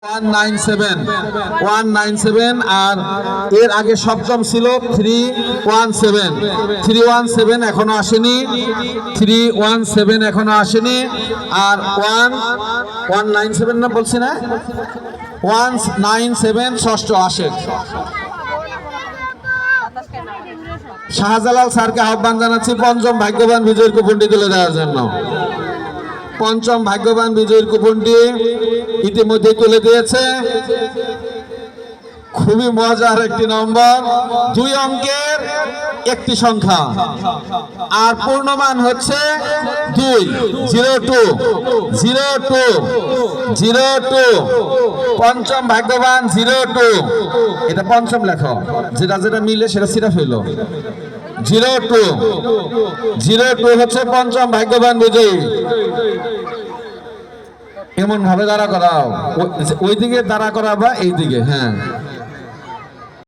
197 আর এর আগে সপ্তম ছিল 317 এখনো আসেনি, 317 এখনো আসেনি। আর 197 না বলছি না, 197 ষষ্ঠ আসে। শাহজালাল স্যারকে আহ্বান জানাচ্ছি পঞ্চম ভাগ্যবান বিজয়ের কুপনটি তুলে দেওয়ার জন্য। পঞ্চম ভাগ্যবান বিজয়ের কুপনটি ইতিমধ্যে তুলে দিয়েছে। খুবই মজার একটি নম্বর, 2 অঙ্কের একটি সংখ্যা আর পূর্ণমান হচ্ছে 2, 02 পঞ্চম ভাগ্যবান 02। এটা পঞ্চম লেখো, যেটা যেটা মিলে সেটা সিরা ফেল। 02 হচ্ছে পঞ্চম ভাগ্যবান বিজয়ী। এমন ভাবে দাঁড়া করাও, ওই দিকে দাঁড়া করাবা, এই দিকে। হ্যাঁ।